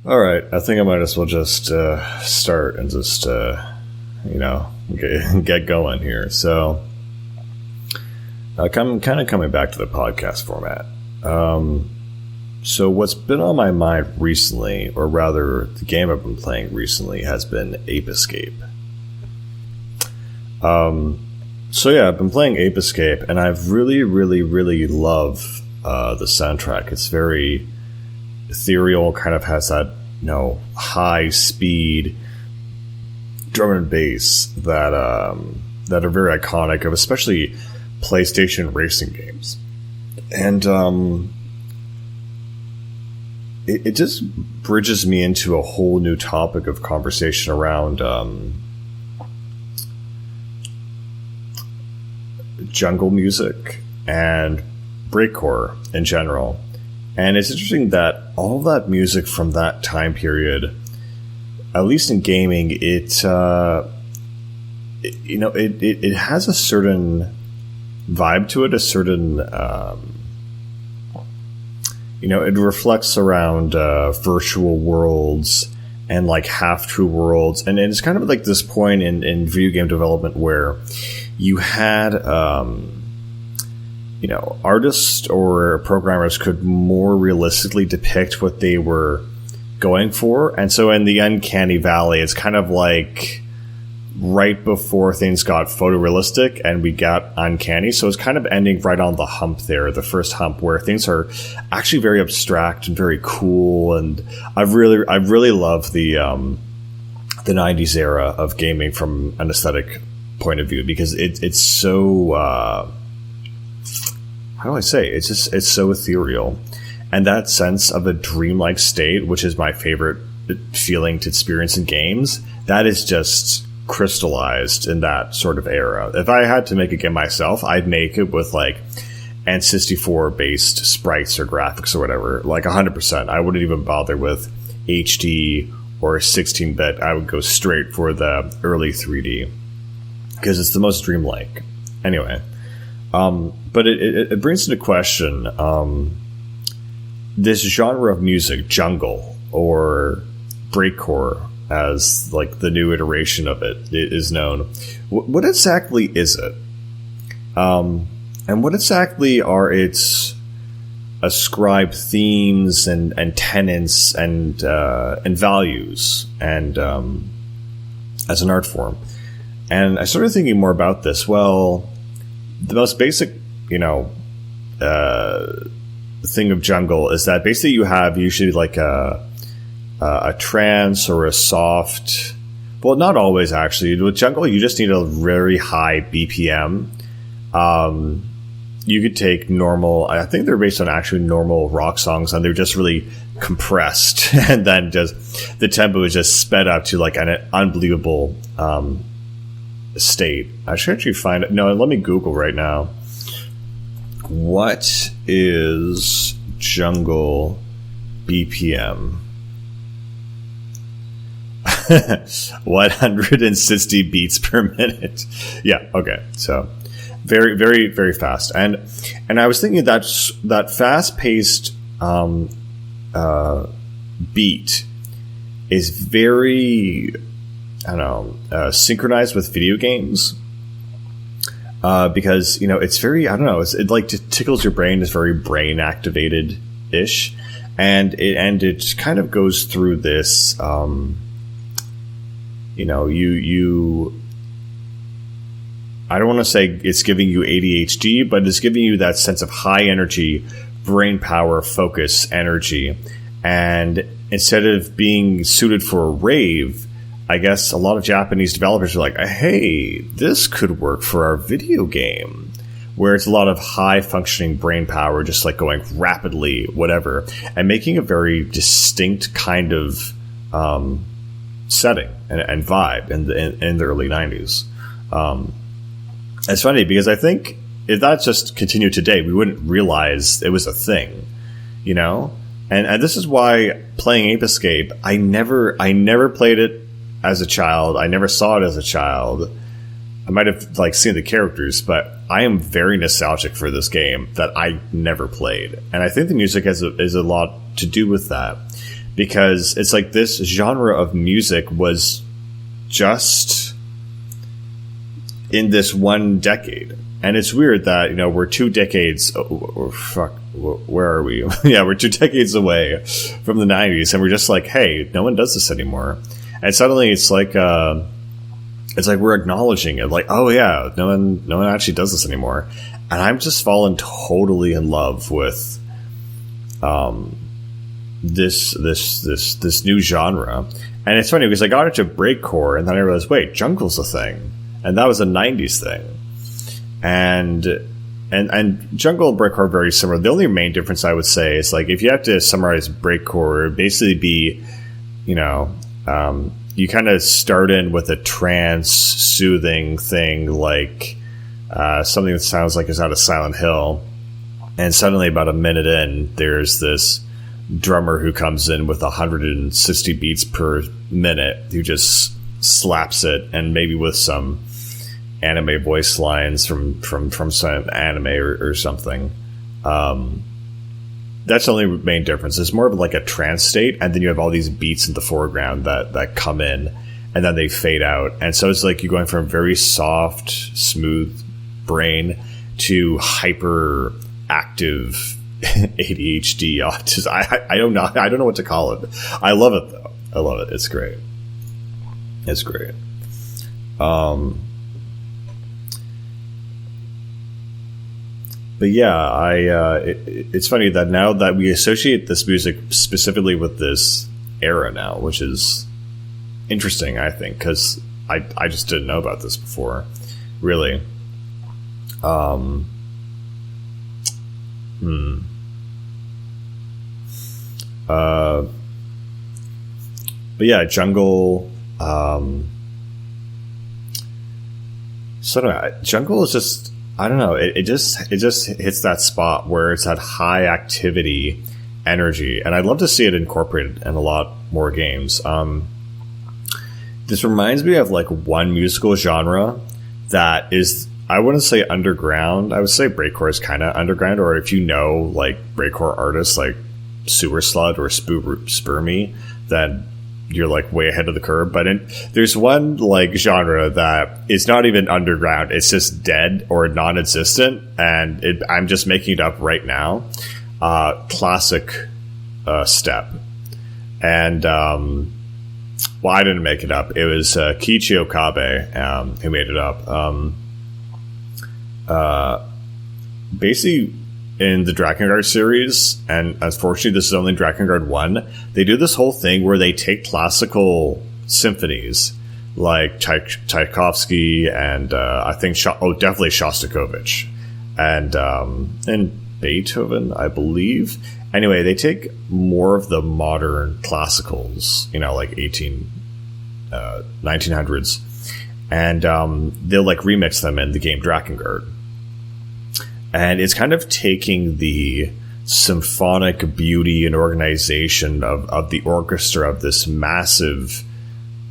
All right, I think I might as well just start and just get going here. So, I'm kind of coming back to the podcast format. So what's been on my mind recently, or rather, the game I've been playing recently, has been Ape Escape. I've been playing Ape Escape, and I've really, really, really loved the soundtrack. It's very ethereal, kind of has that, high speed drum and bass that are very iconic of especially PlayStation racing games. And it just bridges me into a whole new topic of conversation around jungle music and breakcore in general. And it's interesting that all that music from that time period, at least in gaming, it has a certain vibe to it, a certain it reflects around virtual worlds and like half-true worlds, and it's kind of like this point in video game development where you had artists or programmers could more realistically depict what they were going for. And so in the Uncanny Valley, it's kind of like right before things got photorealistic and we got uncanny. So it's kind of ending right on the hump there, the first hump, where things are actually very abstract and very cool. And I've really loved the 90s era of gaming from an aesthetic point of view, because it's so how do I say? It's so ethereal, and that sense of a dreamlike state, which is my favorite feeling to experience in games, that is just crystallized in that sort of era. If I had to make a game myself, I'd make it with like N64 based sprites or graphics or whatever, like 100%. I wouldn't even bother with HD or 16-bit. I would go straight for the early 3D because it's the most dreamlike. Anyway. But it brings into question this genre of music, jungle or breakcore, as like the new iteration of it is known. What exactly is it? And what exactly are its ascribed themes and tenets and values and as an art form? And I started thinking more about this. Well, the most basic, thing of jungle is that basically you have usually like a trance or a soft. Well, not always actually. With jungle, you just need a very high BPM. You could take normal. I think they're based on actually normal rock songs, and they're just really compressed, and then just the tempo is just sped up to like an unbelievable state. I should actually find it. No, let me Google right now. What is jungle BPM? 160 beats per minute. Yeah, okay. So very, very, very fast. And I was thinking that fast-paced beat is very, synchronized with video games. Because, it's very, it like tickles your brain. It's very brain activated ish. And it kind of goes through this, I don't want to say it's giving you ADHD, but it's giving you that sense of high energy, brain power, focus, energy. And instead of being suited for a rave, I guess a lot of Japanese developers are like, hey, this could work for our video game, where it's a lot of high functioning brain power, just like going rapidly, whatever, and making a very distinct kind of setting and vibe in the early 90s. It's funny because I think if that just continued today, we wouldn't realize it was a thing, And this is why playing Ape Escape, I never played it as a child. I never saw it as a child. I might have seen the characters, but I am very nostalgic for this game that I never played. And I think the music is a lot to do with that, because it's like this genre of music was just in this one decade. And it's weird that, we're 2 decades, where are we? Yeah, we're 2 decades away from the 90s, and we're just like, hey, no one does this anymore. And suddenly it's like we're acknowledging it, like, oh yeah, no one actually does this anymore. And I'm just fallen totally in love with this new genre. And it's funny because I got into breakcore, and then I realized, wait, jungle's a thing, and that was a 90s thing. And jungle and breakcore are very similar. The only main difference I would say is, like, if you have to summarize breakcore, it would basically be, you kind of start in with a trance soothing thing, like something that sounds like it's out of Silent Hill, and suddenly about a minute in, there's this drummer who comes in with 160 beats per minute who just slaps it, and maybe with some anime voice lines from some anime or something. That's the only main difference. It's more of like a trance state, and then you have all these beats in the foreground that come in, and then they fade out. And so it's like you're going from very soft, smooth brain to hyper active ADHD autism. I don't know. I don't know what to call it. I love it though. I love it. It's great. It's great. But yeah, it's funny that now that we associate this music specifically with this era now, which is interesting, I think, because I just didn't know about this before, really. But yeah, jungle. Jungle is just, I don't know. It just hits that spot where it's that high activity energy, and I'd love to see it incorporated in a lot more games. This reminds me of like one musical genre that is, I wouldn't say underground. I would say breakcore is kind of underground, or if you know like breakcore artists like Sewer Slut or Spermy, then you're like way ahead of the curve. But there's one like genre that is not even underground. It's just dead or non-existent, and I'm just making it up right now. Classic step. And well, I didn't make it up. It was Kiichi Okabe who made it up. Basically, in the Drakengard series, and unfortunately this is only Drakengard 1, they do this whole thing where they take classical symphonies like Tchaikovsky and I think definitely Shostakovich and Beethoven, I believe. Anyway, they take more of the modern classicals, like 1900s, and they'll like remix them in the game Drakengard. And it's kind of taking the symphonic beauty and organization of the orchestra of this massive,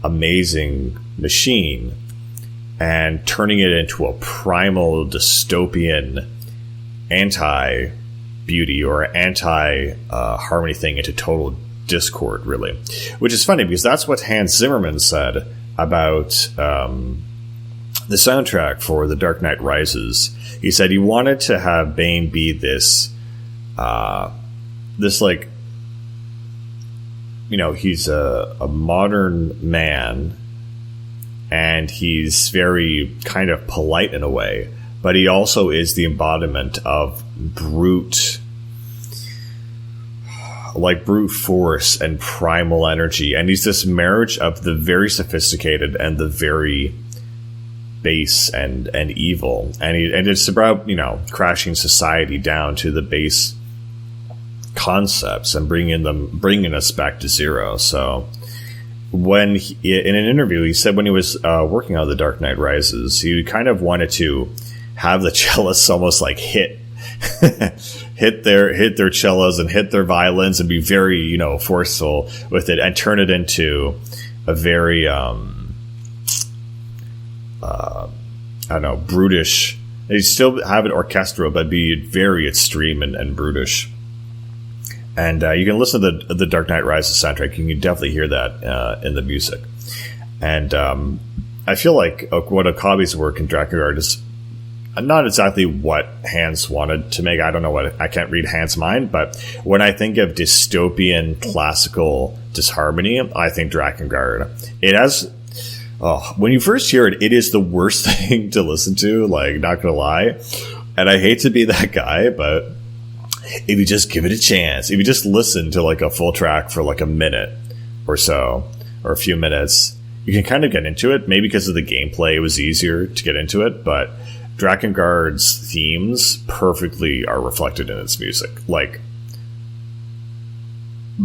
amazing machine and turning it into a primal, dystopian, anti-beauty or anti-harmony thing into total discord, really. Which is funny because that's what Hans Zimmerman said about the soundtrack for The Dark Knight Rises. He said he wanted to have Bane be this like, he's a modern man, and he's very kind of polite in a way, but he also is the embodiment of brute force and primal energy. And he's this marriage of the very sophisticated and the very base and evil, and it's about crashing society down to the base concepts and bringing us back to zero. So when in an interview he said when he was working on The Dark Knight Rises, he kind of wanted to have the cellists almost like hit their cellos and hit their violins and be very forceful with it and turn it into a very I don't know, brutish. They still have it orchestral, but be very extreme and brutish. And you can listen to the Dark Knight Rises soundtrack. You can definitely hear that in the music. And I feel like what Okabe's work in Drakengard is not exactly what Hans wanted to make. I don't know I can't read Hans' mind, but when I think of dystopian classical disharmony, I think Drakengard. It has, when you first hear it, it is the worst thing to listen to, like, not gonna lie. And I hate to be that guy, but if you just give it a chance, if you just listen to like a full track for like a minute or so, or a few minutes, you can kind of get into it. Maybe because of the gameplay, it was easier to get into it, but Drakengard's themes perfectly are reflected in its music. Like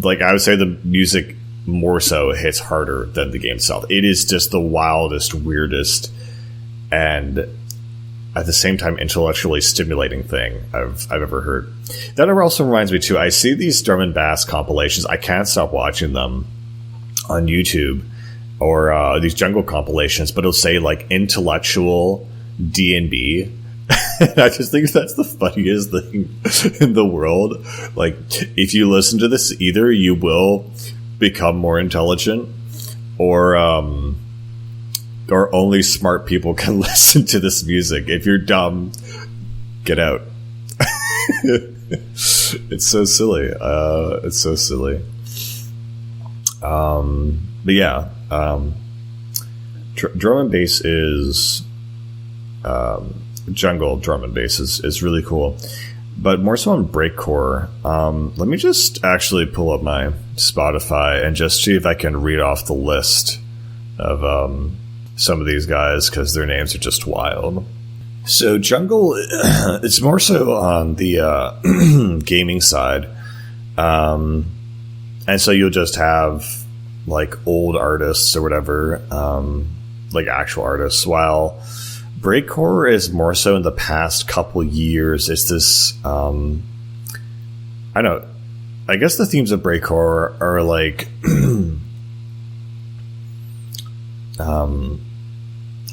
I would say the music more so hits harder than the game itself. It is just the wildest, weirdest, and at the same time intellectually stimulating thing I've ever heard. That also reminds me too, I see these drum and bass compilations. I can't stop watching them on YouTube, or these jungle compilations, but it'll say like intellectual D&B. I just think that's the funniest thing in the world. Like, if you listen to this, either you will become more intelligent, or only smart people can listen to this music. If you're dumb, get out. It's so silly. It's so silly. But yeah, drum and bass is jungle drum and bass is really cool, but more so on breakcore. Let me just actually pull up my Spotify and just see if I can read off the list of some of these guys, because their names are just wild. So jungle, it's more so on the gaming side, and so you'll just have like old artists or whatever, like actual artists, while breakcore is more so in the past couple years. It's this I guess the themes of breakcore are like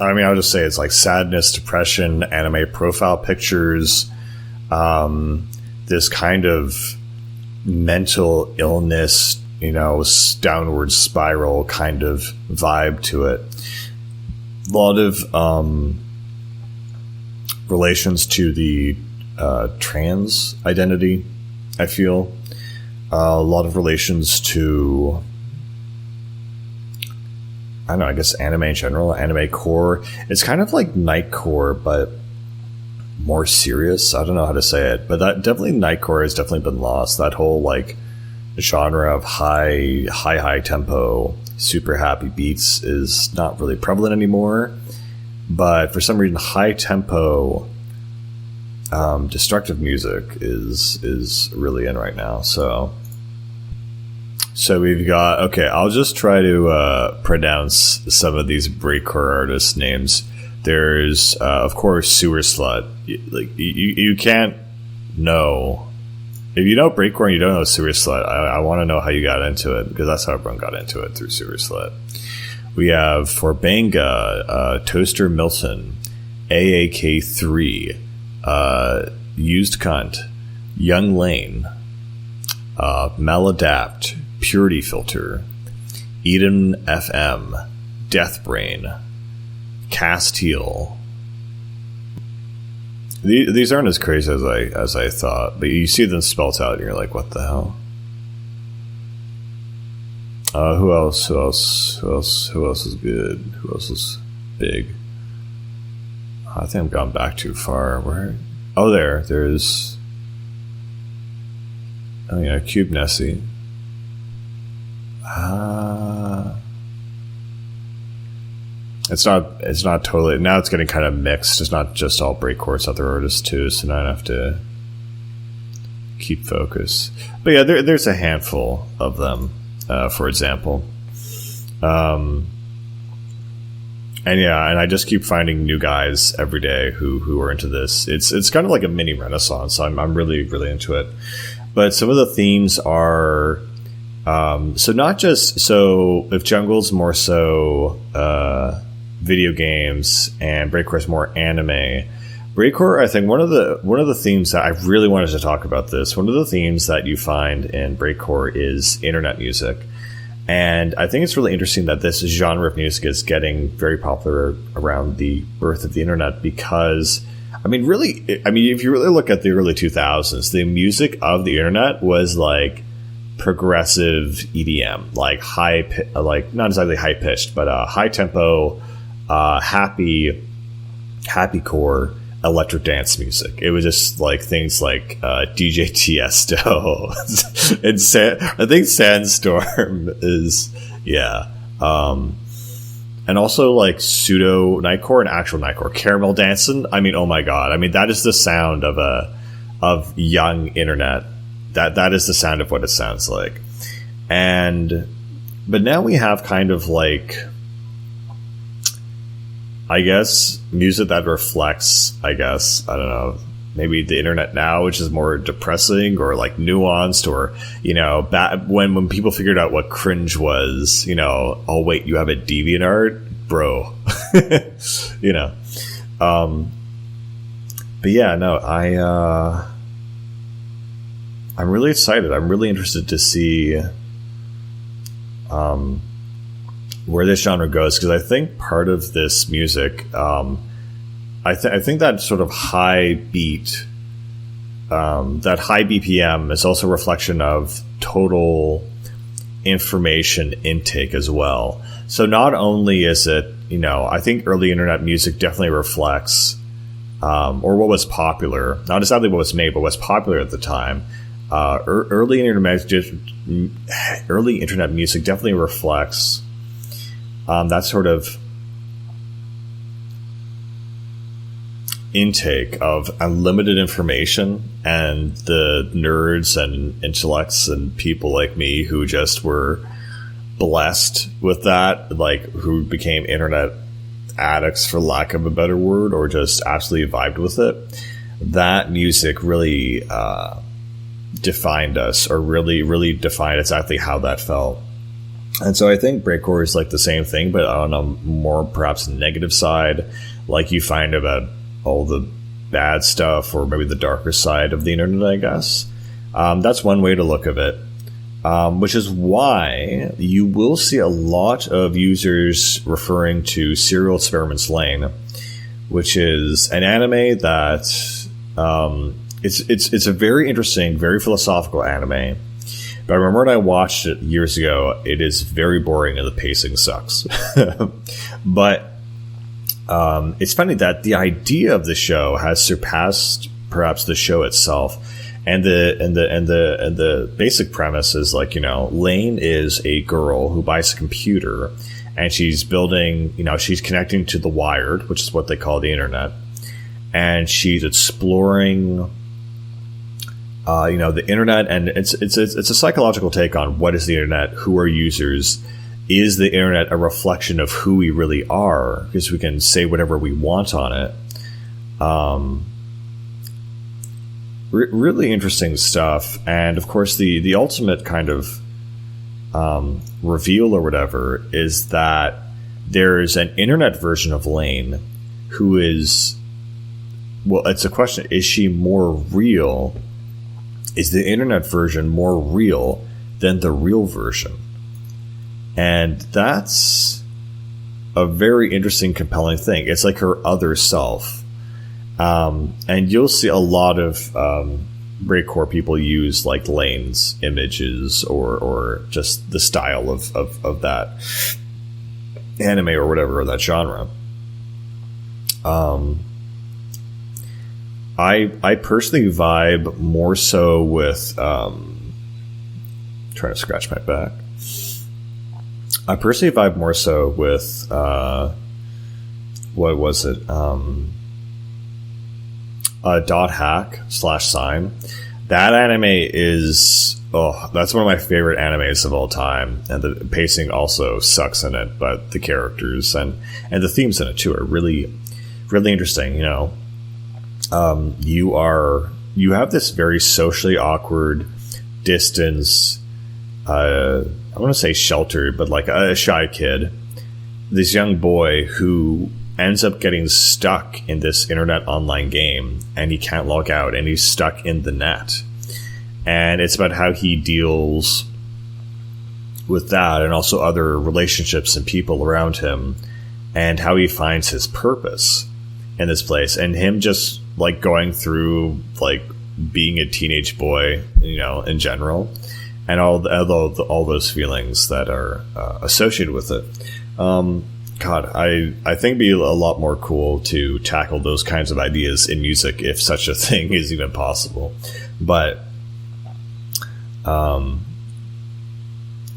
I'll just say it's like sadness, depression, anime profile pictures, this kind of mental illness, downward spiral kind of vibe to it. A lot of relations to the trans identity, I feel. A lot of relations to, I guess anime in general, anime core. It's kind of like nightcore, but more serious. I don't know how to say it, but that definitely nightcore has definitely been lost. That whole like genre of high tempo, super happy beats is not really prevalent anymore. But for some reason, high tempo, destructive music is really in right now. So we've got, okay, I'll just try to pronounce some of these breakcore artists' names. There's, of course, Sewer Slut. You can't know. If you know breakcore and you don't know Sewer Slut, I want to know how you got into it, because that's how everyone got into it, through Sewer Slut. We have Forbanga, Toaster Milton, AAK3, Used Cunt, Young Lane, Maladapt, Purity Filter, Eden FM, Deathbrain, Castile. These aren't as crazy as I thought, but you see them spelt out and you're like, what the hell? Who else is good? Who else is big? I think I've gone back too far. Where? Oh, there's Cube Nessie. It's not totally, now it's getting kind of mixed. It's not just all breakcore, it's other artists too, so now I have to keep focus. But yeah, there's a handful of them, for example. And I just keep finding new guys every day who are into this. It's kind of like a mini renaissance. So I'm really, really into it. But some of the themes are, so if jungle's more so video games and breakcore is more anime, Breakcore, I think one of the themes that I really wanted to talk about this. One of the themes that you find in breakcore is internet music, and I think it's really interesting that this genre of music is getting very popular around the birth of the internet. Because, if you really look at the early 2000s, the music of the internet was like progressive EDM, like not exactly high pitched, but high tempo, happy core electric dance music. It was just like things like DJ Tiesto and I think Sandstorm is and also like pseudo nightcore and actual nightcore, caramel dancing. Oh my god! That is the sound of young internet. That is the sound of what it sounds like. But now we have kind of like, I guess, music that reflects, I don't know, maybe the internet now, which is more depressing or like nuanced, or, when people figured out what cringe was, oh wait, you have a DeviantArt, bro. But yeah, no, I'm really excited. I'm really interested to see where this genre goes, because I think part of this music, I think that sort of high beat, that high BPM is also a reflection of total information intake as well. So not only is it, I think early internet music definitely reflects, or what was popular, not exactly what was made, but what's popular at the time. Early internet music definitely reflects that sort of intake of unlimited information, and the nerds and intellects and people like me who just were blessed with that, like who became internet addicts, for lack of a better word, or just absolutely vibed with it. That music really defined us, or really defined exactly how that felt. And so I think breakcore is like the same thing, but on a more perhaps negative side, like you find about all the bad stuff, or maybe the darker side of the internet, I guess. That's one way to look at it, which is why you will see a lot of users referring to Serial Experiments Lain, which is an anime that it's a very interesting, very philosophical anime. But I remember when I watched it years ago, it is very boring and the pacing sucks. But it's funny that the idea of the show has surpassed perhaps the show itself. And the basic premise is like, Lane is a girl who buys a computer, and she's building, she's connecting to the wired, which is what they call the internet. And she's exploring the internet, and it's a psychological take on what is the internet, who are users, is the internet a reflection of who we really are, because we can say whatever we want on it. Really interesting stuff. And of course the ultimate kind of reveal or whatever is that there's an internet version of Lane who is, well, it's a question, is she more real? Is the internet version more real than the real version? And that's a very interesting, compelling thing. It's like her other self. And you'll see a lot of breakcore people use like Lane's images, or just the style of that anime or whatever, or that genre. I personally vibe more so with trying to scratch my back. I personally vibe more so with what was it? Dot hack /sign. That anime is that's one of my favorite animes of all time, and the pacing also sucks in it, but the characters and the themes in it too are really, really interesting. You have this very socially awkward distance. I want to say sheltered, but like a shy kid, this young boy who ends up getting stuck in this internet online game, and he can't log out, and he's stuck in the net. And it's about how he deals with that, and also other relationships and people around him, and how he finds his purpose in this place, and him just like going through like being a teenage boy, in general, and all those feelings that are associated with it. God, I think it'd be a lot more cool to tackle those kinds of ideas in music, if such a thing is even possible. But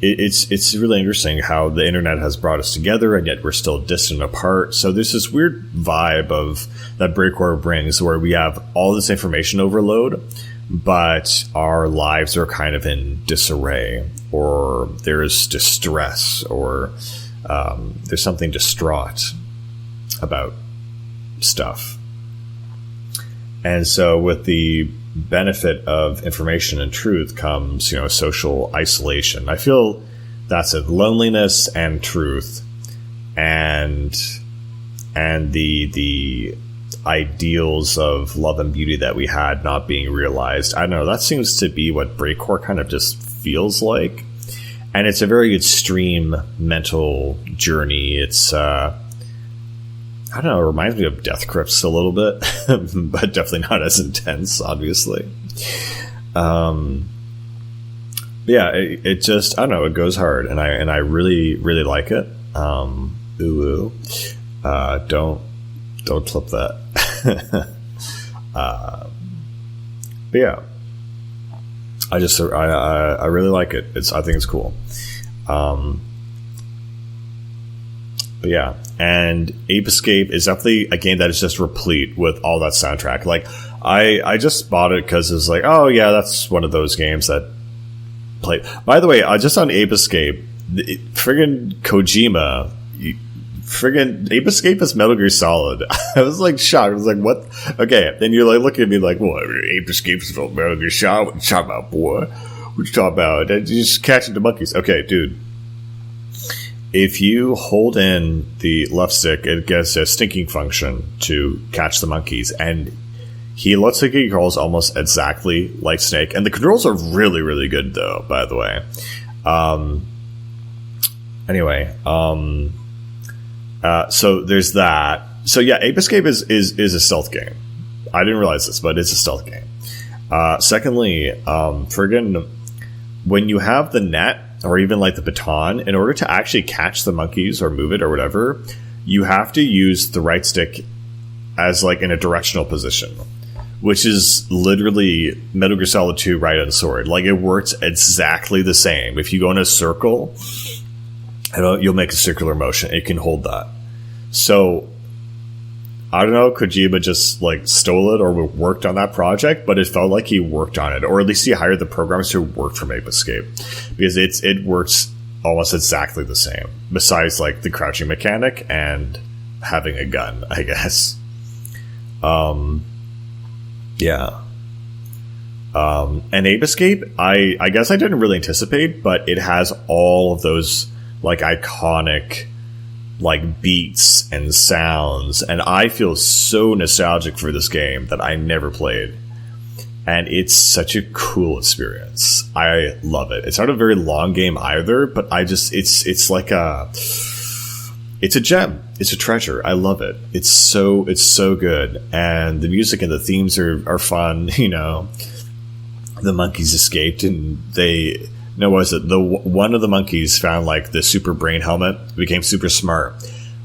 it's really interesting how the internet has brought us together, and yet we're still distant apart. So there's this weird vibe of that breakcore brings, where we have all this information overload, but our lives are kind of in disarray, or there's distress, or there's something distraught about stuff. And so with the benefit of information and truth comes, social isolation. I feel that's it. Loneliness and truth, and the ideals of love and beauty that we had not being realized. I don't know. That seems to be what breakcore kind of just feels like. And it's a very extreme mental journey. It's, I don't know, it reminds me of Death Grips a little bit, but definitely not as intense, obviously. Yeah, it just, I don't know, it goes hard, and I really, really like it. Don't flip that. But yeah, I really like it. I think it's cool. But yeah, and Ape Escape is definitely a game that is just replete with all that soundtrack. Like, I just bought it because it's like, oh yeah, that's one of those games that played. By the way, just on Ape Escape, friggin' Kojima, friggin' Ape Escape is Metal Gear Solid. I was like shocked. I was like, what? Okay, then you're like looking at me like, what? Ape Escape is Metal Gear Solid? What you talking about, boy? What you talking about? You just catching the monkeys. Okay, dude. If you hold in the left stick, it gets a stinking function to catch the monkeys, and he looks like he controls almost exactly like Snake. And the controls are really, really good, though, by the way. Anyway, so there's that. So yeah, Ape Escape is a stealth game. I didn't realize this, but it's a stealth game. Secondly, friggin' when you have the net, or even like the baton, in order to actually catch the monkeys or move it or whatever, you have to use the right stick as like in a directional position, which is literally Metal Gear Solid 2 Right on Sword. Like, it works exactly the same. If you go in a circle, you'll make a circular motion. It can hold that. So I don't know, Kojima just like stole it or worked on that project, but it felt like he worked on it, or at least he hired the programmers who worked from Ape Escape, because it works almost exactly the same, besides like the crouching mechanic and having a gun, I guess. Yeah. And Ape Escape, I guess I didn't really anticipate, but it has all of those like iconic like beats and sounds, and I feel so nostalgic for this game that I never played, and it's such a cool experience. I love it. It's not a very long game either, but it's like it's a gem. It's a treasure. I love it. It's so good, and the music and the themes are fun. The monkeys escaped, and one of the monkeys found like the super brain helmet, became super smart,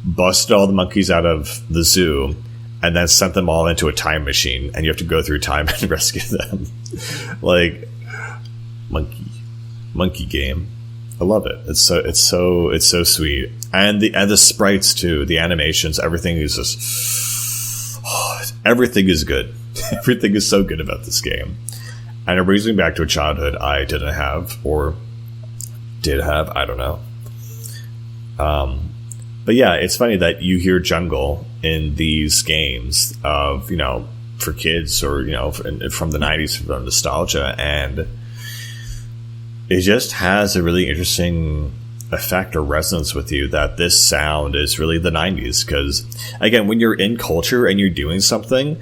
busted all the monkeys out of the zoo, and then sent them all into a time machine, and you have to go through time and rescue them. Like, monkey game. I love it. It's so sweet, and the sprites too, the animations, everything is just everything is good. Everything is so good about this game. And it brings me back to a childhood I didn't have, or did have, I don't know. But yeah, it's funny that you hear jungle in these games of, for kids, or, from the 90s, from nostalgia. And it just has a really interesting effect or resonance with you that this sound is really the 90s. Because again, when you're in culture and you're doing something,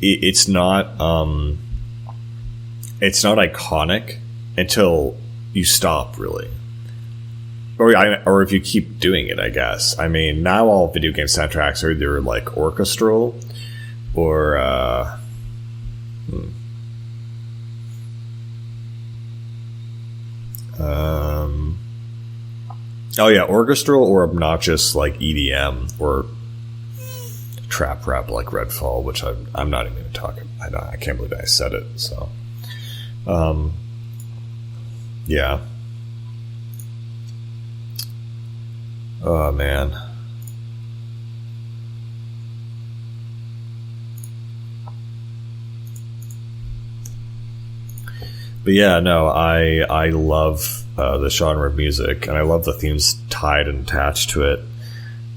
it's not iconic until you stop, really, or if you keep doing it, I guess. I mean, now all video game soundtracks are either like orchestral or orchestral or obnoxious like EDM or trap rap like Redfall, which I'm not even going to talk about. I can't believe I said it. So, yeah. Oh man. But yeah, no, I love the genre of music, and I love the themes tied and attached to it.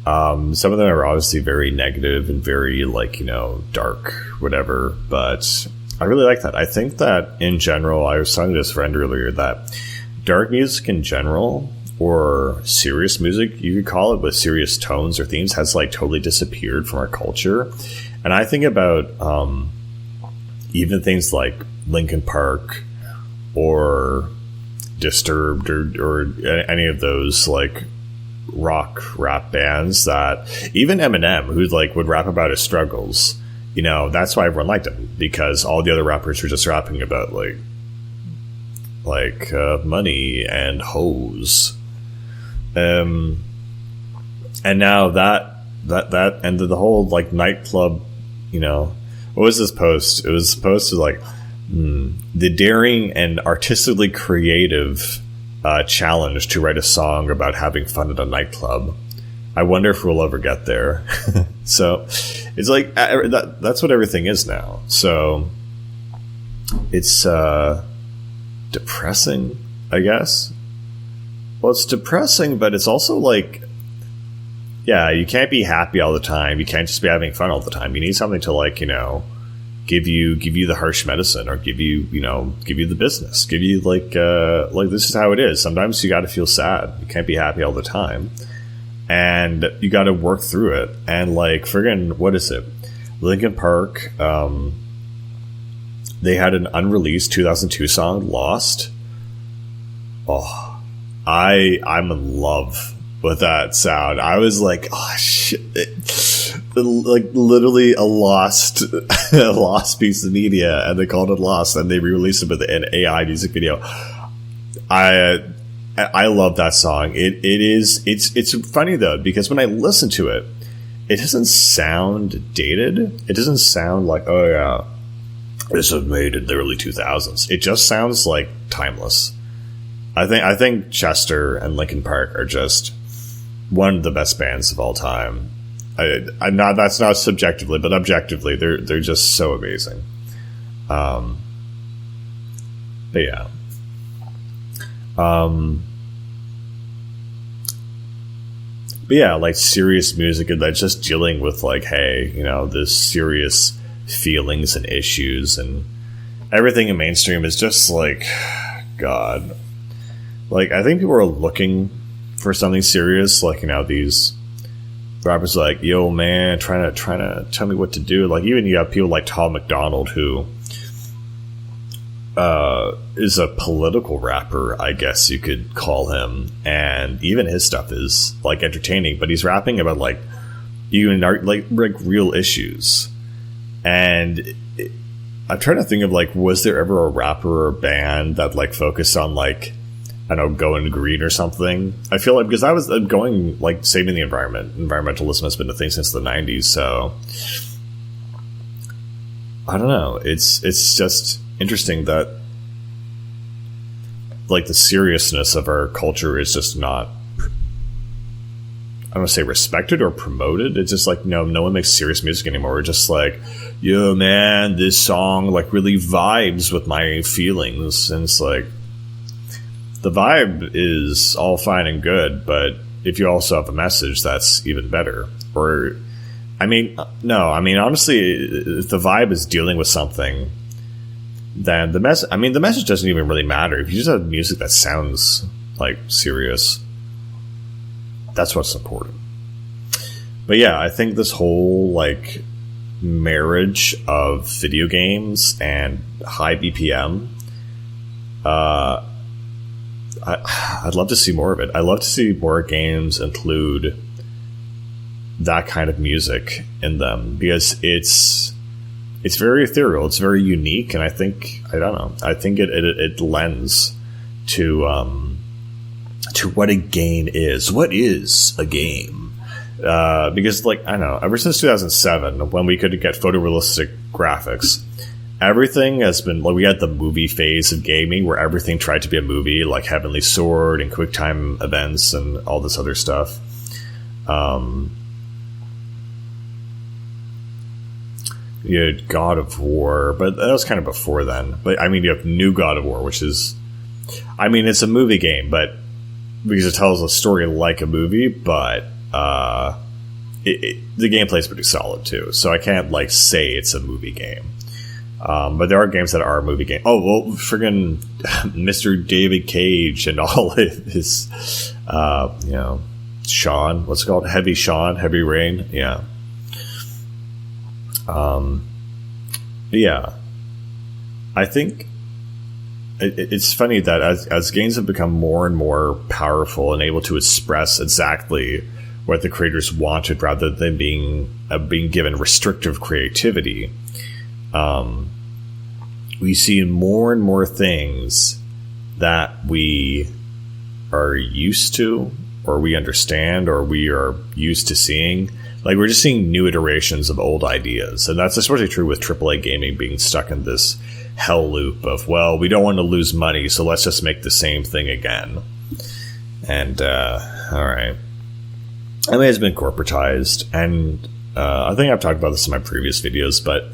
Some of them are obviously very negative and very, like, dark, whatever, but I really like that. I think that in general, I was telling this friend earlier that dark music in general, or serious music, you could call it, with serious tones or themes, has like totally disappeared from our culture. And I think about even things like Linkin Park or Disturbed or any of those like rock rap bands, that even Eminem, who like would rap about his struggles, that's why everyone liked him, because all the other rappers were just rapping about like money and hoes. And now that and the whole like nightclub, what was this post? It was supposed to like the daring and artistically creative challenge to write a song about having fun at a nightclub. I wonder if we'll ever get there. So it's like that's what everything is now. So it's depressing, I guess. Well, it's depressing, but it's also like, yeah, you can't be happy all the time. You can't just be having fun all the time. You need something to like, give you the harsh medicine, or give you the business, give you like this is how it is. Sometimes you got to feel sad. You can't be happy all the time, and you got to work through it. And like friggin', what is it? Linkin Park, they had an unreleased 2002 song, Lost. Oh, I'm in love with that sound. I was like, oh shit, like literally a lost piece of media, and they called it Lost, and they re-released it with an AI music video. I love that song. It's funny though, because when I listen to it, it doesn't sound dated. It doesn't sound like, oh yeah, this was made in the early 2000s. It just sounds like timeless. I think Chester and Linkin Park are just one of the best bands of all time. That's not subjectively, but objectively, they're just so amazing. But yeah. But yeah, like serious music, and that's just dealing with like, hey, this serious feelings and issues, and everything in mainstream is just like, God. Like, I think people are looking for something serious, like, these rappers like, yo man, trying to tell me what to do. Like, even you have people like Tom McDonald, who is a political rapper, I guess you could call him, and even his stuff is like entertaining, but he's rapping about like even like real issues. And I'm trying to think of like, was there ever a rapper or band that like focused on like, I don't know, going green or something? I feel like, because I was going like saving the environment. Environmentalism has been a thing since the 90s, so I don't know. It's just interesting that like the seriousness of our culture is just not, I don't want to say respected or promoted. It's just like, no one makes serious music anymore. We're just like, yo man, this song like really vibes with my feelings. And it's like, the vibe is all fine and good, but if you also have a message, that's even better. Or, honestly, if the vibe is dealing with something, then the message doesn't even really matter. If you just have music that sounds like serious, That's what's important. But yeah, I think this whole like marriage of video games and high BPM, I'd love to see more of it. I'd love to see more games include that kind of music in them, because it's very ethereal, it's very unique, and I think it lends to what a game is. What is a game? Because, like, I don't know, ever since 2007, when we could get photorealistic graphics, everything has been, like, we had the movie phase of gaming where everything tried to be a movie, like Heavenly Sword and QuickTime Events and all this other stuff. You had God of War, but that was kind of before then. But, I mean, you have New God of War, which is, I mean, it's a movie game, but because it tells a story like a movie, but the gameplay is pretty solid too, so I can't like say it's a movie game. But there are games that are a movie game. Oh well, friggin' Mr. David Cage and all his, Sean. What's it called? Heavy Rain. Yeah. Yeah. I think it's funny that as games have become more and more powerful and able to express exactly what the creators wanted, rather than being given restrictive creativity, we see more and more things that we are used to, or we understand, or we are used to seeing. Like, we're just seeing new iterations of old ideas, and that's especially true with AAA gaming being stuck in this hell loop of, well, we don't want to lose money, so let's just make the same thing again. And all right. I mean, it's been corporatized, and I think I've talked about this in my previous videos, but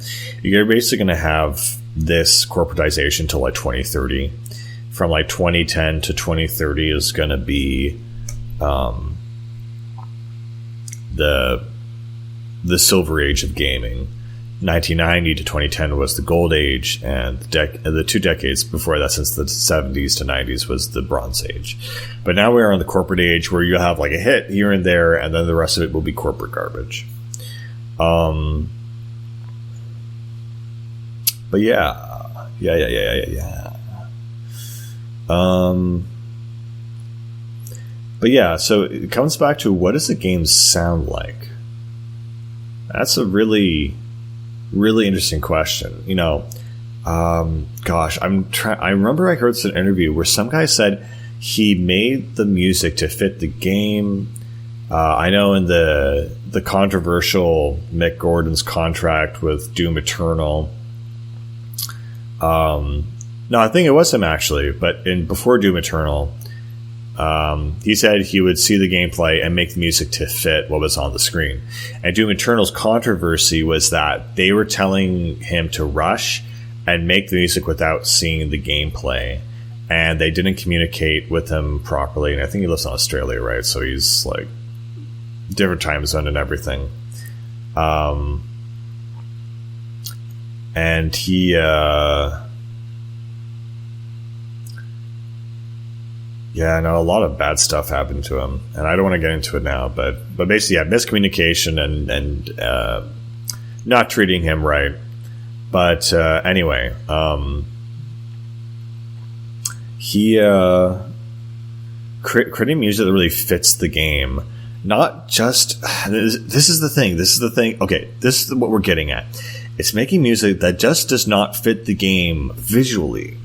you're basically going to have this corporatization till like 2030. From like 2010 to 2030 is going to be the silver age of gaming. 1990 to 2010 was the gold age, and the 2 decades before that, since the 70s to 90s, was the bronze age. But now we are in the corporate age, where you have like a hit here and there, and then the rest of it will be corporate garbage. But yeah. But yeah, so it comes back to, what does the game sound like? That's a really interesting question. Gosh, I remember I heard an interview where some guy said he made the music to fit the game. I know in the controversial Mick Gordon's contract with Doom Eternal. No, I think it was him actually, but before Doom Eternal, he said he would see the gameplay and make the music to fit what was on the screen. And Doom Eternal's controversy was that they were telling him to rush and make the music without seeing the gameplay, and they didn't communicate with him properly. And I think he lives in Australia, right? So he's like different time zone and everything. And he yeah, no, a lot of bad stuff happened to him, and I don't want to get into it now, but basically, yeah, miscommunication and not treating him right. But anyway, he creating music that really fits the game, not just this is the thing. Okay, this is what we're getting at. It's making music that just does not fit the game visually,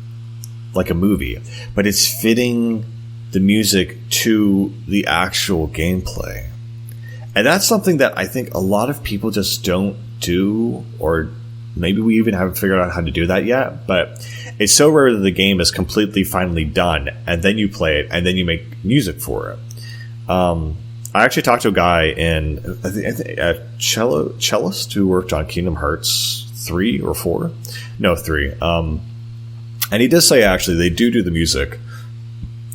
like a movie, but it's fitting the music to the actual gameplay. And that's something that I think a lot of people just don't do, or maybe we even haven't figured out how to do that yet, but it's so rare that the game is completely finally done, and then you play it, and then you make music for it. I actually talked to a guy in, I think a cellist who worked on Kingdom Hearts 3 or 4? No, 3. And he does say, actually, they do the music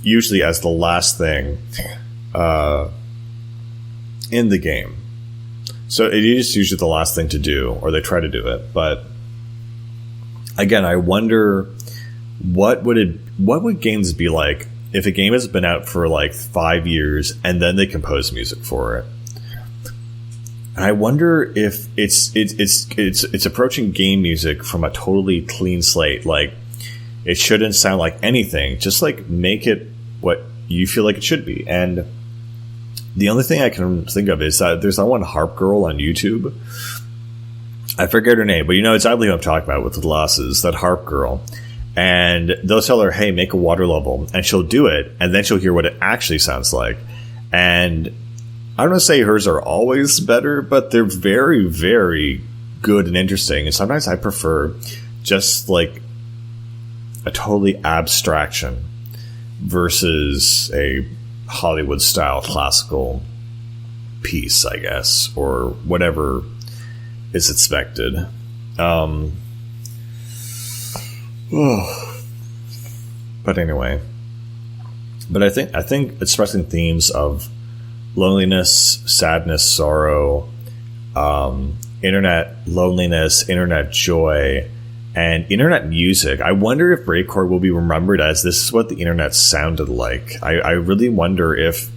usually as the last thing in the game. So it is usually the last thing to do, or they try to do it. But again, I wonder what would games be like if a game has been out for like 5 years and then they compose music for it. And I wonder if it's approaching game music from a totally clean slate. Like, it shouldn't sound like anything. Just like make it what you feel like it should be. And the only thing I can think of is that there's that one harp girl on YouTube. I forget her name, but exactly who I'm talking about with the glasses, that harp girl. And they'll tell her, hey, make a water level. And she'll do it. And then she'll hear what it actually sounds like. And I don't want to say hers are always better, but they're very, very good and interesting. And sometimes I prefer just like a totally abstraction versus a Hollywood-style classical piece, I guess, or whatever is expected. But anyway, I think expressing themes of loneliness, sadness, sorrow, internet loneliness, internet joy, and internet music. I wonder if breakcore will be remembered as this is what the internet sounded like. I really wonder if,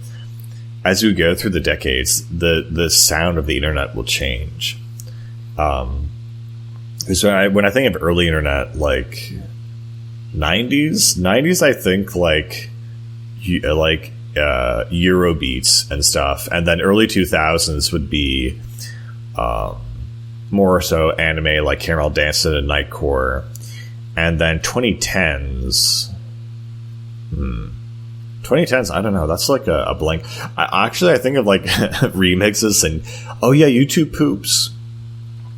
as we go through the decades, the sound of the internet will change. So when I think of early internet, like 90s, I think like Eurobeats and stuff, and then early 2000s would be more so anime like Caramel Dancing and Nightcore, and then 2010s. 2010s, I don't know. That's like a blank. I think of like remixes and YouTube poops.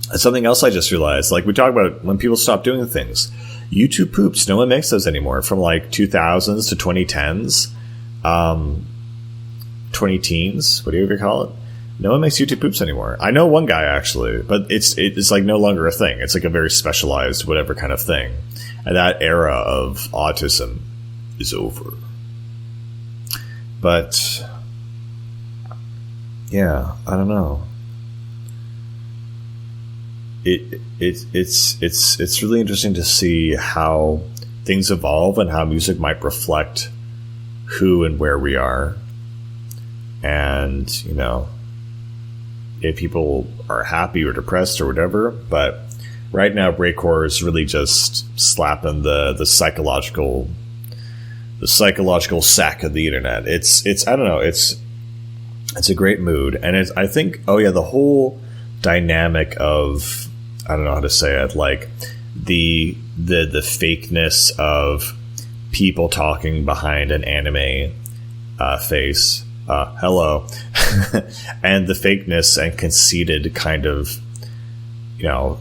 That's something else I just realized. Like we talk about when people stop doing things. YouTube poops, no one makes those anymore. From like 2000s to 2010s, 20-teens, what do you ever call it? No one makes YouTube poops anymore. I know one guy actually, but it's like no longer a thing. It's like a very specialized whatever kind of thing. And that era of autism is over. But yeah, I don't know. It's really interesting to see how things evolve and how music might reflect who and where we are. And, if people are happy or depressed or whatever. But right now, breakcore is really just slapping the psychological sack of the internet. It's I don't know. It's a great mood, and I think the whole dynamic of, I don't know how to say it, like the fakeness of people talking behind an anime face. Hello. And the fakeness and conceited kind of, how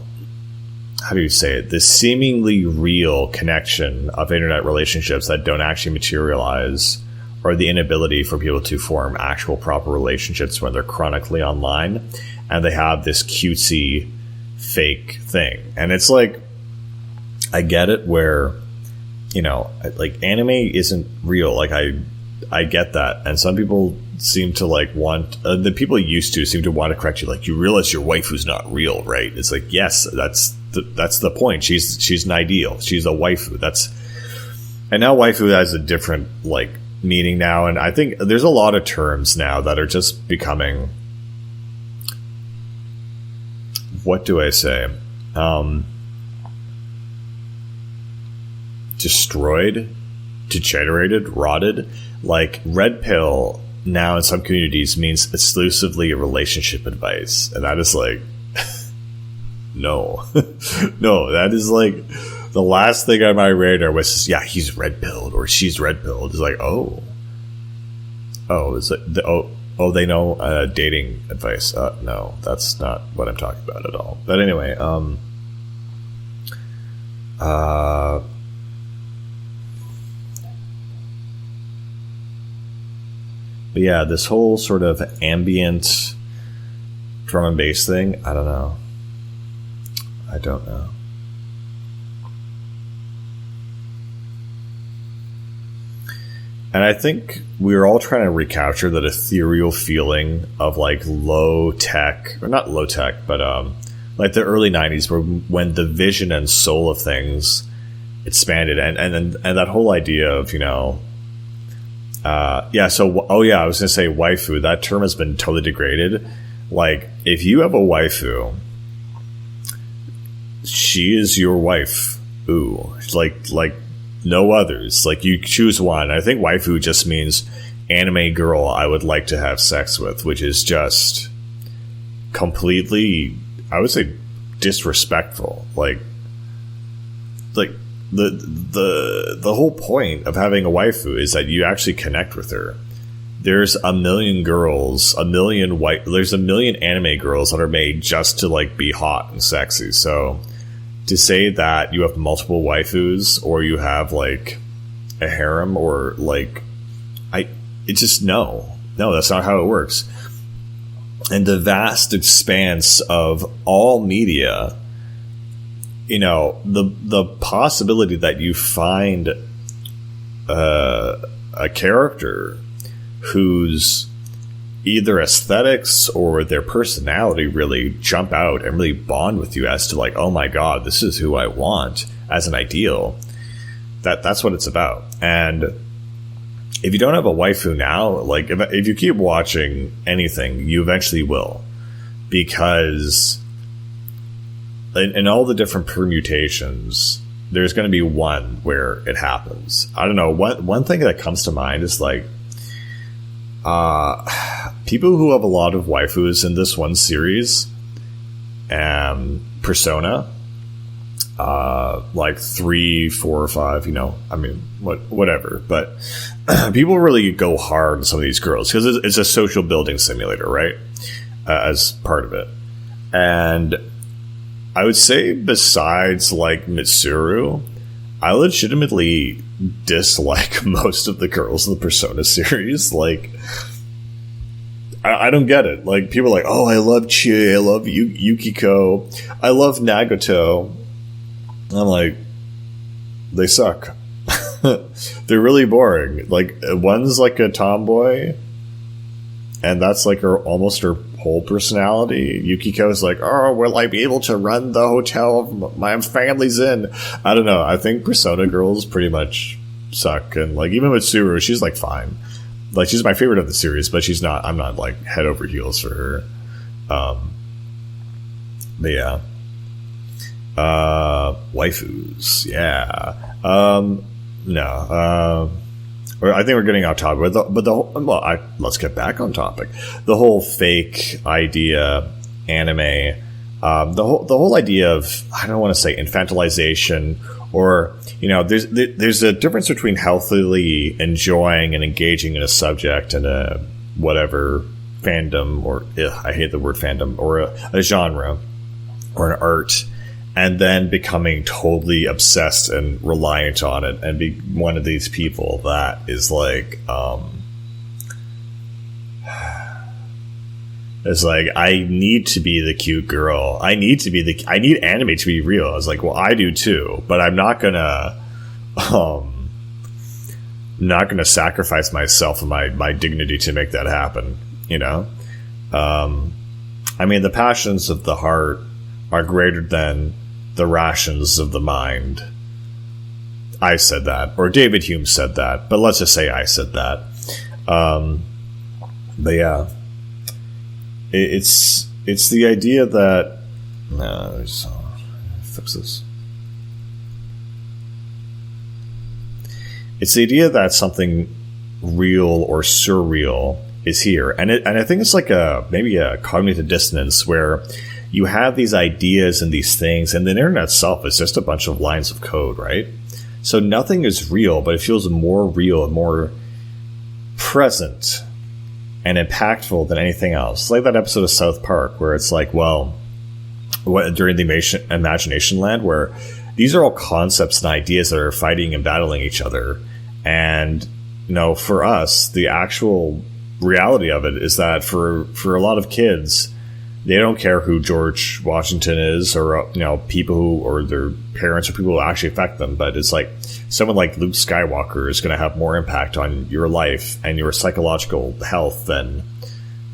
do you say it? The seemingly real connection of internet relationships that don't actually materialize, or the inability for people to form actual proper relationships when they're chronically online and they have this cutesy fake thing. And it's like, I get it where, like anime isn't real. Like I get that. And some people seem to like want, the people used to seem to want to correct you. Like, you realize your waifu's not real, right? It's like, yes, that's the point. She's an ideal. She's a waifu. And now waifu has a different like meaning now. And I think there's a lot of terms now that are just becoming, what do I say? Destroyed, degenerated, rotted. Like red pill now in some communities means exclusively relationship advice. And that is like, no. No, that is like the last thing on my radar was just, yeah, he's red pilled or she's red pilled. It's like, it's like they know dating advice. No, that's not what I'm talking about at all. But anyway, but yeah, this whole sort of ambient drum and bass thing, I don't know. And I think we were all trying to recapture that ethereal feeling of like low tech, or not low tech, but like the early 90s when the vision and soul of things expanded. And that whole idea of, Yeah. So, oh yeah, I was gonna say waifu. That term has been totally degraded. Like, if you have a waifu, she is your wife. Ooh, like no others. Like, you choose one. I think waifu just means anime girl I would like to have sex with, which is just completely, I would say, disrespectful. Like the whole point of having a waifu is that you actually connect with her. There's a million girls, there's a million anime girls that are made just to like be hot and sexy. So to say that you have multiple waifus or you have like a harem or like, it's just no, that's not how it works. And the vast expanse of all media, you know, the possibility that you find a character whose either aesthetics or their personality really jump out and really bond with you as to like, oh my god, this is who I want as an ideal. That's what it's about. And if you don't have a waifu now, like if you keep watching anything, you eventually will, because in all the different permutations, there's going to be one where it happens. I don't know. One thing that comes to mind is like people who have a lot of waifus in this one series, Persona, like 3, 4, or 5. You know, I mean, whatever. But people really go hard on some of these girls because it's a social building simulator, right? As part of it, and I would say besides like Mitsuru, I legitimately dislike most of the girls in the Persona series. Like, I don't get it. Like, people are like, oh, I love Chie, I love Yukiko, I love Nagato. I'm like, they suck. They're really boring. Like, one's like a tomboy, and that's like almost her whole personality. Yukiko's like, oh, will I be able to run the hotel my family's in? I don't know. I think Persona girls pretty much suck. And like, even with Tsuru, she's like fine. Like, she's my favorite of the series, but I'm not like head over heels for her. But yeah. Waifus. Yeah. No. I think we're getting off topic, let's get back on topic. The whole fake idea, anime, the whole idea of, I don't want to say infantilization, or, you know, there's a difference between healthily enjoying and engaging in a subject and a whatever fandom, or I hate the word fandom, or a genre or an art, and then becoming totally obsessed and reliant on it and be one of these people that is like, it's like, I need to be the cute girl. I need anime to be real. I was like, well, I do too, but I'm not gonna sacrifice myself and my dignity to make that happen, you know? I mean, the passions of the heart are greater than the rations of the mind. I said that, or David Hume said that, but let's just say I said that. But yeah, it's the idea that fix this. It's the idea that something real or surreal is here, and I think it's like maybe a cognitive dissonance where you have these ideas and these things, and the internet itself is just a bunch of lines of code, right? So nothing is real, but it feels more real and more present and impactful than anything else. It's like that episode of South Park where it's like, well, during the Imagination Land, where these are all concepts and ideas that are fighting and battling each other. And, you know, for us, the actual reality of it is that for a lot of kids, they don't care who George Washington is, or, you know, people who, or their parents, or people who actually affect them. But it's like someone like Luke Skywalker is going to have more impact on your life and your psychological health than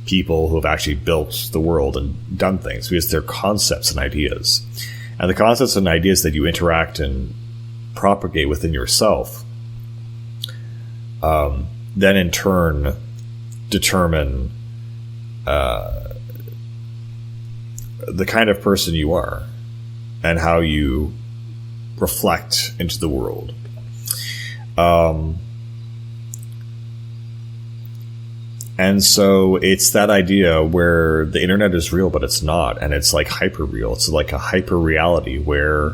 people who have actually built the world and done things, because they're concepts and ideas. And the concepts and ideas that you interact and propagate within yourself, then in turn determine the kind of person you are and how you reflect into the world. And so it's that idea where the internet is real, but it's not. And it's like hyper real. It's like a hyper reality where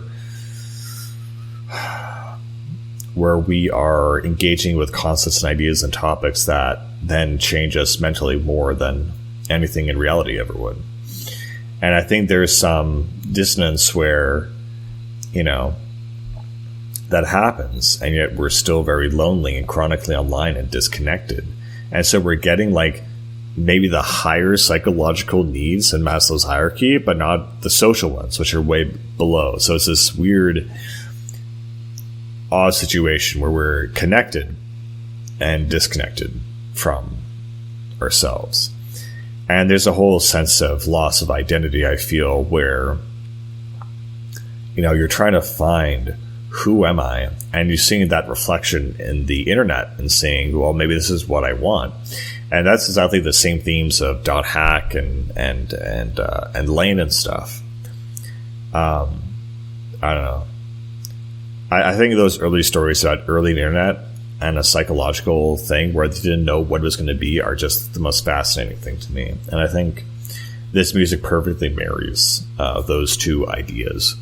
we are engaging with concepts and ideas and topics that then change us mentally more than anything in reality ever would. And I think there's some dissonance where, you know, that happens, and yet we're still very lonely and chronically online and disconnected. And so we're getting like maybe the higher psychological needs in Maslow's hierarchy, but not the social ones, which are way below. So it's this weird, odd situation where we're connected and disconnected from ourselves. And there's a whole sense of loss of identity, I feel, where, you know, you're trying to find, who am I? And you're seeing that reflection in the internet and saying, well, maybe this is what I want. And that's exactly the same themes of Dot Hack and Lane and stuff. I don't know. I think those early stories about early internet and a psychological thing where they didn't know what it was going to be are just the most fascinating thing to me. And I think this music perfectly marries those two ideas.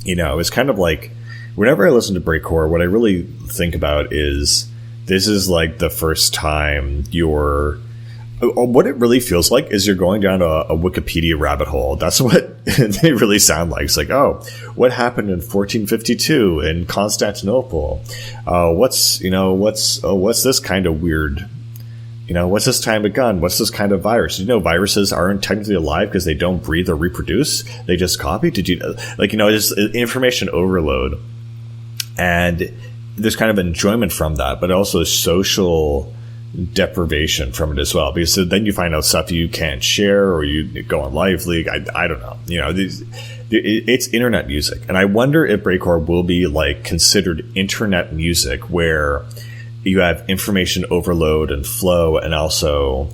You know, it's kind of like, whenever I listen to breakcore, what I really think about is this is like the first time what it really feels like is you're going down a Wikipedia rabbit hole. That's what they really sound like. It's like, oh, what happened in 1452 in Constantinople? What's this kind of weird, what's this kind of gun? What's this kind of virus? Viruses aren't technically alive because they don't breathe or reproduce. They just copy. Did you know? Just information overload. And there's kind of enjoyment from that, but also social deprivation from it as well, because then you find out stuff you can't share, or you go on Live League. I don't know. It's internet music, and I wonder if breakcore will be like considered internet music, where you have information overload and flow, and also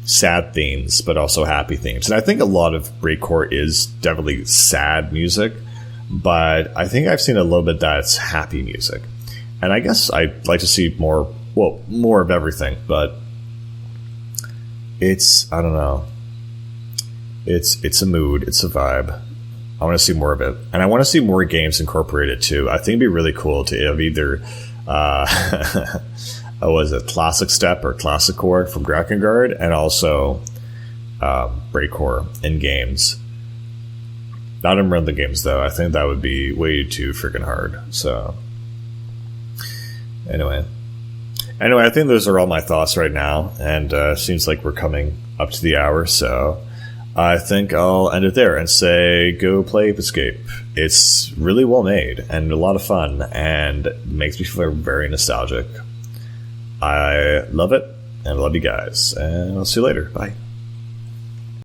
sad themes, but also happy themes. And I think a lot of breakcore is definitely sad music, but I think I've seen a little bit that's happy music. And I guess I'd like to see more of everything, but I don't know. It's a mood, it's a vibe. I want to see more of it. And I want to see more games incorporated too. I think it'd be really cool to have either Classic Step or Classic Core from Drakengard, and also breakcore in games. Not in rhythm games though. I think that would be way too freaking hard. So Anyway, I think those are all my thoughts right now, and seems like we're coming up to the hour, so I think I'll end it there and say go play Ape Escape. It's really well made and a lot of fun, and makes me feel very nostalgic. I love it, and I love you guys, and I'll see you later. Bye.